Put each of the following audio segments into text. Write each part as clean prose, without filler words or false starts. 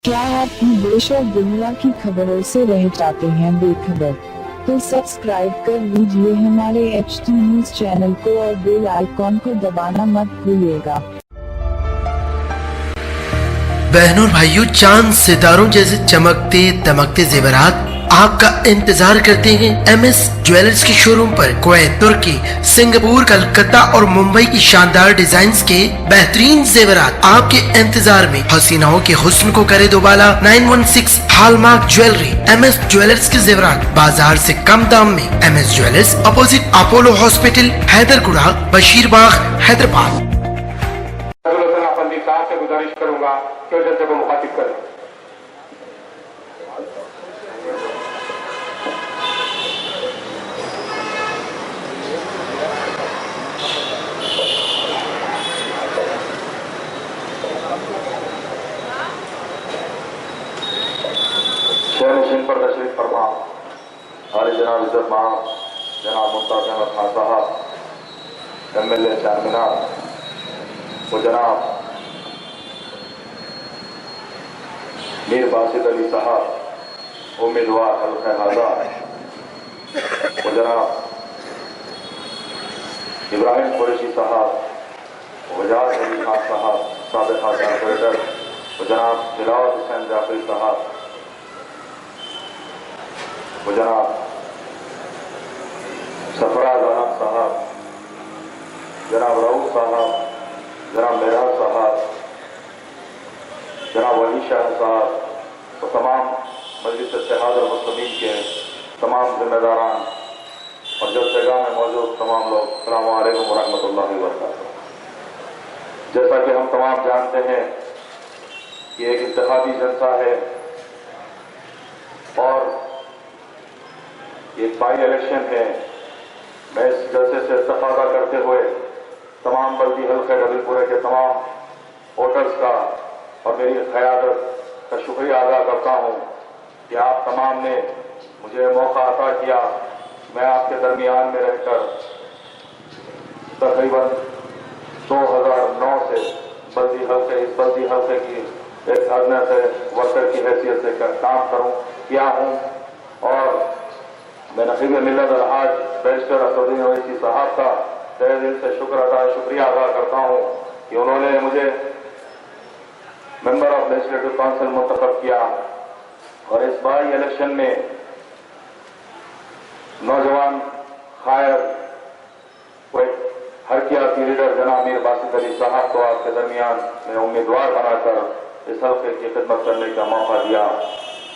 क्या आप देश और दुनिया की खबरों से रह जाते हैं बेखबर? तो सब्सक्राइब कर लीजिए हमारे HT न्यूज चैनल को और बेल आइकॉन को दबाना मत भूलिएगा। बहनों और भाइयों, चांद सितारों जैसे चमकते दमकते जेवरात आपका इंतजार करते हैं MS ज्वेलर्स के शोरूम पर। कुवैत, तुर्की, सिंगापुर, कलकत्ता और मुंबई की शानदार डिजाइन्स के बेहतरीन जेवरात आपके इंतजार में। हसीनाओं के हुस्न को करे दोबाला। 916 हॉलमार्क ज्वेलरी। MS ज्वेलर्स के जेवरात बाजार से कम दाम में। MS jewellers opposite Apollo hospital, Hyderguda, Basheerbagh, Hyderabad. से गुजारिश करूंगा कि जल्द को मुखातिब करें। शेर पर तशरीफ फरमा हाल जनाब इज्जत मां जनाब मुमताज अहमद खान साहब, MLA चारमीनार वो जनाब मीर बासित अली साहब उम्मीदवार हल्का हाजा, वो जनाब इब्राहिम कुरैशी साहब, वजाज अली खान साहब साबिक कॉर्पोरेटर, वो जनाब तिलावत हुसैन जाफरी साहब, वो जनाब सरफराज आलम साहब, जनाब रऊफ साहब, जनाब मेहराज साहब, जनाब वली शाह साहब और तमाम मजलिस इत्तेहाद और मुस्लिमीन के तमाम जिम्मेदारान और जलसेगाह में मौजूद तमाम लोग, अस्सलामु अलैकुम व रहमतुल्लाहि व बरकातुहू। जैसा कि हम तमाम जानते हैं कि एक इंतखाबी जलसा है और एक बाई इलेक्शन है। मैं इस जलसे से इस्तेफादा करते हुए तमाम बल्दी हल्के डबलपुरे के तमाम वोटर्स का और मेरी क़यादत का शुक्रिया अदा करता हूं कि आप तमाम ने मुझे मौका अता किया। मैं आपके दरमियान में रहकर तकरीबन 2009 से इस बल्दी हल्के की एक खादना से वर्कर की हैसियत से काम किया हूं और मैं नकीब मिल्लत अलहाज बैरिस्टर असदुद्दीन ओवैसी साहब का तहे दिल से शुक्रिया अदा करता हूं कि उन्होंने मुझे मेंबर ऑफ लेजिस्लेटिव काउंसिल मुंतखब किया और इस बाई इलेक्शन में नौजवान खायर कोई हरकियाती लीडर जनाब मीर बासित अली साहब को आपके दरमियान में उम्मीदवार बनाकर इस हल्के की खिदमत करने का मौका दिया।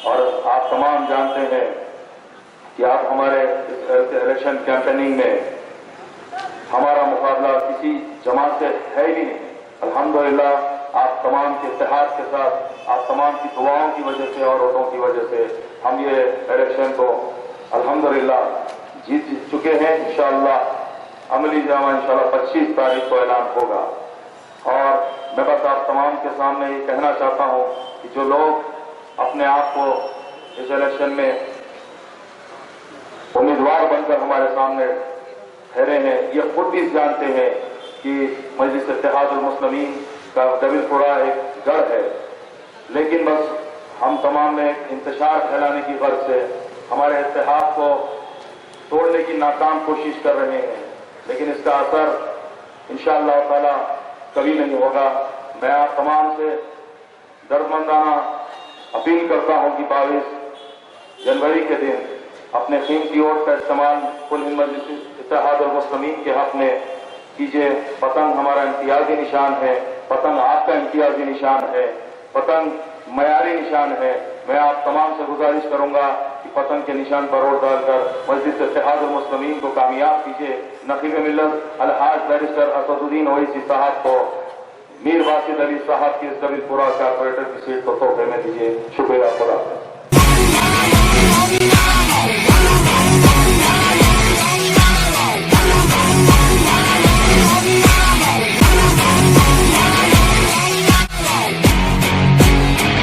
और आप तमाम जानते हैं कि आप हमारे इस इलेक्शन कैंपेनिंग में हमारा मुकाबला किसी जमात से है ही नहीं। अल्हम्दुलिल्लाह आप तमाम के इत्तेहाद के साथ, आप तमाम की दुआओं की वजह से और वोटों की वजह से हम ये इलेक्शन को अल्हम्दुलिल्लाह जीत चुके हैं। इंशाअल्लाह अमली जामा इंशाअल्लाह 25 तारीख को ऐलान होगा। और मैं बस आप तमाम के सामने ये कहना चाहता हूँ कि जो लोग अपने आप को इस इलेक्शन में उम्मीदवार बनकर हमारे सामने ठहरे हैं, ये खुद भी जानते हैं कि मजलिस इत्तेहादुल मुस्लिमीन का डबलपुरा एक गढ़ है, लेकिन बस हम तमाम ने इंतशार फैलाने की गर्ज से हमारे इत्तेहाद को तोड़ने की नाकाम कोशिश कर रहे हैं, लेकिन इसका असर इंशाअल्लाह ताला कभी नहीं होगा। मैं आप तमाम से दर्दमंदाना अपील करता हूं कि 22 जनवरी के दिन अपने कीमती वोट का इस्तेमाल कुल हिंद मजलिस इत्तेहादुल मुस्लिमीन के हक में कीजिए। पतंग हमारा इम्तियाजी निशान है, पतंग आपका इम्तियाजी निशान है, पतंग मयारी निशान है। मैं आप तमाम से गुजारिश करूंगा कि पतंग के निशान पर वोट डालकर मजलिस इत्तेहादुल मुस्लिमीन को कामयाब कीजिए। नकीब मिल्लत अलहाज बैरिस्टर असदुद्दीन ओवैसी साहब को मीर बासित अली साहब की इस डबलपुरा कॉर्पोरेटर की सीट को तोहफे में दीजिए। शुक्रिया खुदा।